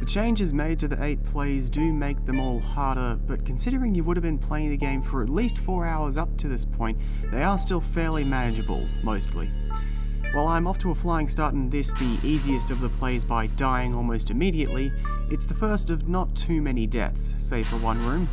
changes made to the 8 plays do make them all harder, but considering you would have been playing the game for at least 4 hours up to this point, they are still fairly manageable, mostly. While I'm off to a flying start in this, the easiest of the plays by dying almost immediately, it's the first of not too many deaths, save for one room.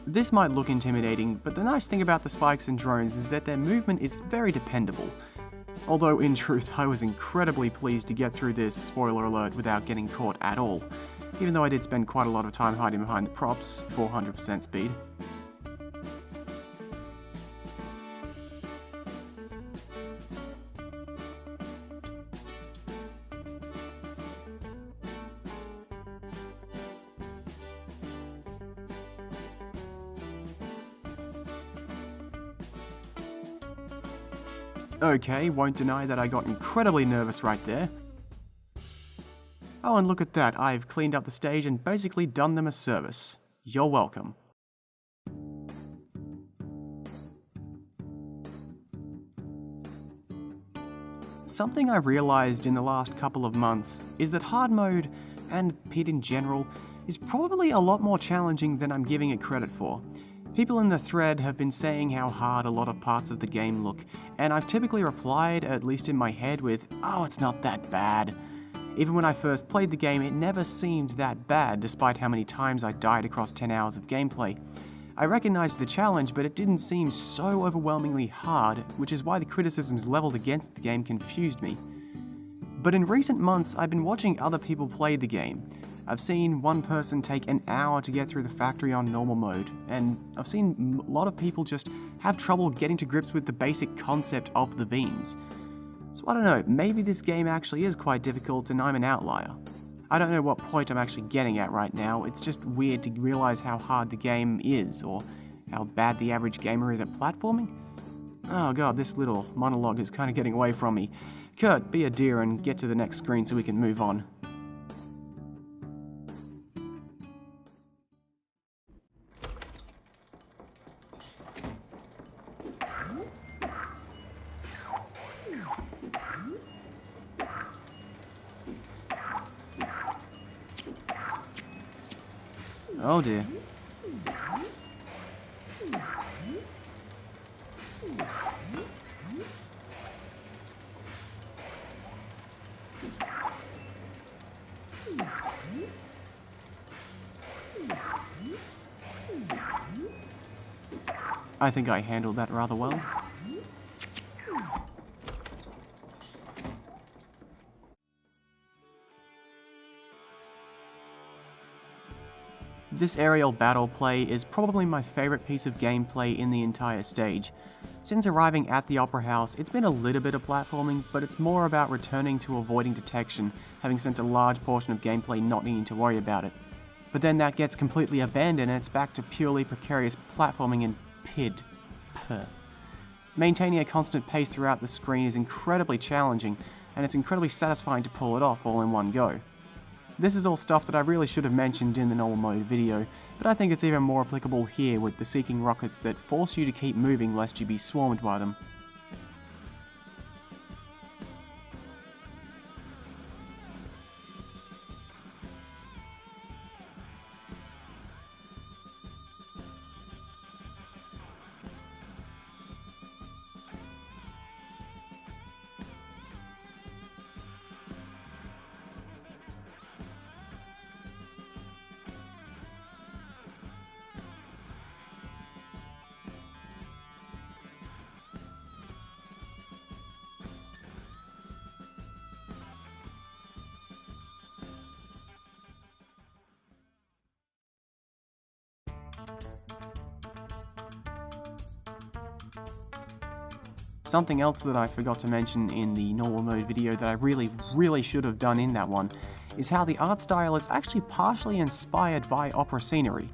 This might look intimidating, but the nice thing about the spikes and drones is that their movement is very dependable. Although in truth, I was incredibly pleased to get through this, spoiler alert, without getting caught at all, even though I did spend quite a lot of time hiding behind the props for 100% speed. Okay, won't deny that I got incredibly nervous right there. Oh, and look at that, I've cleaned up the stage and basically done them a service. You're welcome. Something I've realised in the last couple of months is that hard mode, and Pit in general, is probably a lot more challenging than I'm giving it credit for. People in the thread have been saying how hard a lot of parts of the game look, and I've typically replied, at least in my head, with, "Oh, it's not that bad." Even when I first played the game, it never seemed that bad, despite how many times I died across 10 hours of gameplay. I recognized the challenge, but it didn't seem so overwhelmingly hard, which is why the criticisms leveled against the game confused me. But in recent months, I've been watching other people play the game. I've seen one person take an hour to get through the factory on normal mode, and I've seen a lot of people just have trouble getting to grips with the basic concept of the beams. So I don't know, maybe this game actually is quite difficult and I'm an outlier. I don't know what point I'm actually getting at right now, it's just weird to realize how hard the game is, or how bad the average gamer is at platforming. Oh god, this little monologue is kind of getting away from me. Kurt, be a dear and get to the next screen so we can move on. Oh dear. I think I handled that rather well. This aerial battle play is probably my favourite piece of gameplay in the entire stage. Since arriving at the Opera House, it's been a little bit of platforming, but it's more about returning to avoiding detection, having spent a large portion of gameplay not needing to worry about it. But then that gets completely abandoned and it's back to purely precarious platforming in PID. Maintaining a constant pace throughout the screen is incredibly challenging, and it's incredibly satisfying to pull it off all in one go. This is all stuff that I really should have mentioned in the normal mode video, but I think it's even more applicable here with the seeking rockets that force you to keep moving lest you be swarmed by them. Something else that I forgot to mention in the normal mode video that I really should have done in that one is how the art style is actually partially inspired by opera scenery.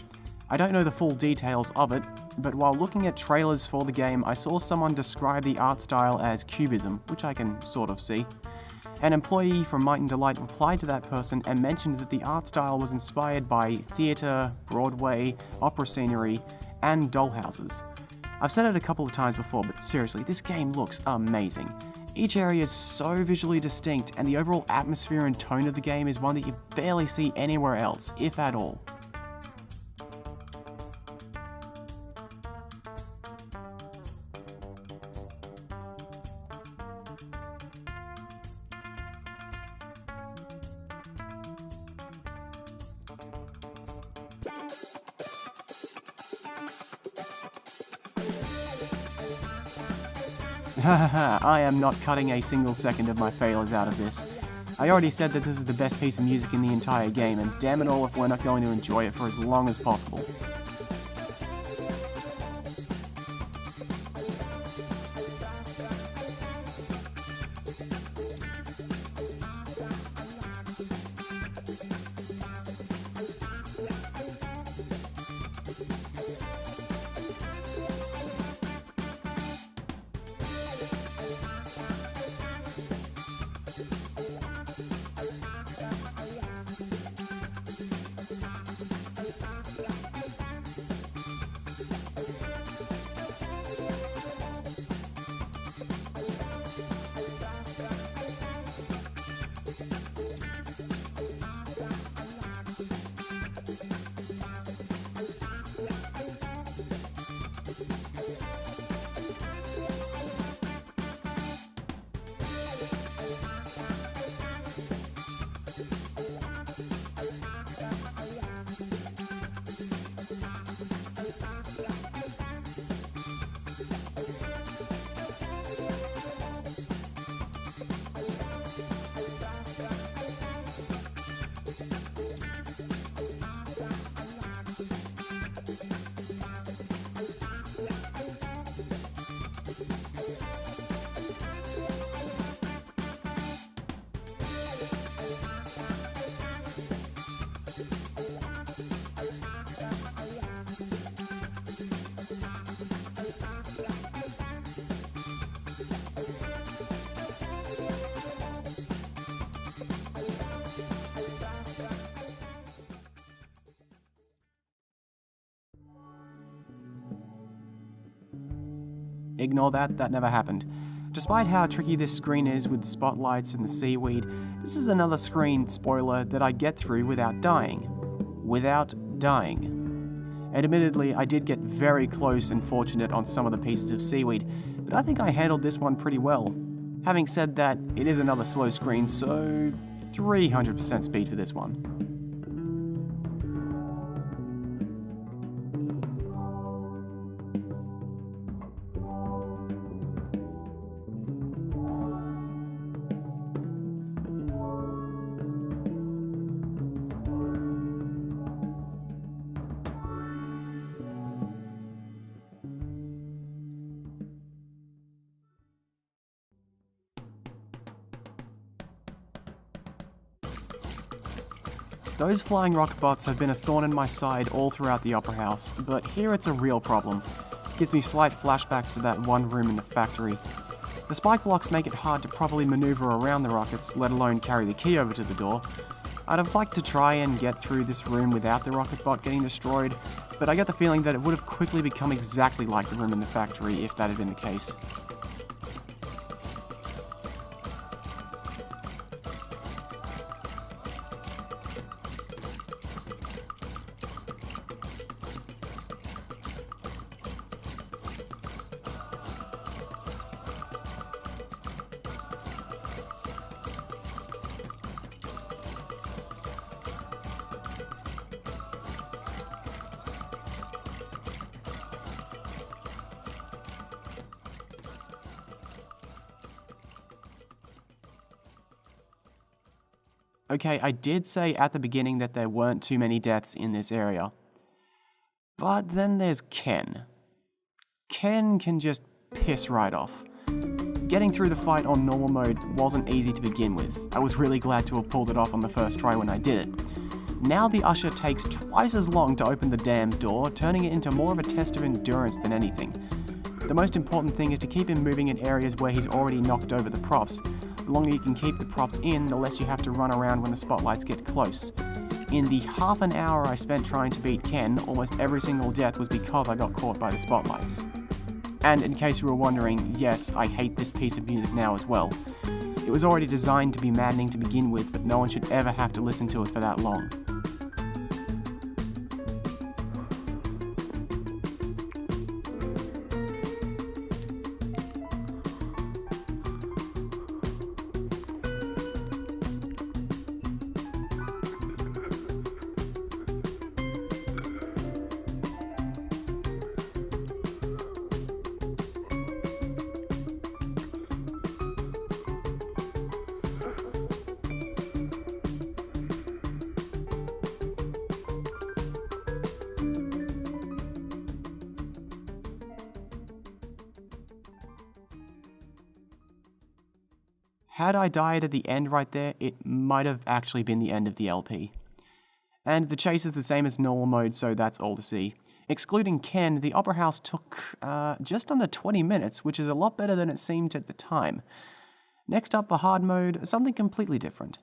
I don't know the full details of it, but while looking at trailers for the game, I saw someone describe the art style as cubism, which I can sort of see. An employee from Might and Delight replied to that person and mentioned that the art style was inspired by theatre, Broadway, opera scenery, and dollhouses. I've said it a couple of times before, but seriously, this game looks amazing. Each area is so visually distinct, and the overall atmosphere and tone of the game is one that you barely see anywhere else, if at all. I am not cutting a single second of my failures out of this. I already said that this is the best piece of music in the entire game, and damn it all if we're not going to enjoy it for as long as possible. Ignore that, that never happened. Despite how tricky this screen is with the spotlights and the seaweed, this is another screen, spoiler, that I get through without dying. Without dying. And admittedly, I did get very close and fortunate on some of the pieces of seaweed, but I think I handled this one pretty well. Having said that, it is another slow screen, so 300% speed for this one. Those flying rock bots have been a thorn in my side all throughout the Opera House, but here it's a real problem. It gives me slight flashbacks to that one room in the factory. The spike blocks make it hard to properly maneuver around the rockets, let alone carry the key over to the door. I'd have liked to try and get through this room without the rocket bot getting destroyed, but I get the feeling that it would have quickly become exactly like the room in the factory if that had been the case. Okay, I did say at the beginning that there weren't too many deaths in this area. But then there's Ken. Ken can just piss right off. Getting through the fight on normal mode wasn't easy to begin with. I was really glad to have pulled it off on the first try when I did it. Now the usher takes twice as long to open the damn door, turning it into more of a test of endurance than anything. The most important thing is to keep him moving in areas where he's already knocked over the props, The longer you can keep the props in, the less you have to run around when the spotlights get close. In the half an hour I spent trying to beat Ken, almost every single death was because I got caught by the spotlights. And in case you were wondering, yes, I hate this piece of music now as well. It was already designed to be maddening to begin with, but no one should ever have to listen to it for that long. Had I died at the end right there, it might have actually been the end of the LP. And the chase is the same as normal mode, so that's all to see. Excluding Ken, the Opera House took just under 20 minutes, which is a lot better than it seemed at the time. Next up for hard mode, something completely different.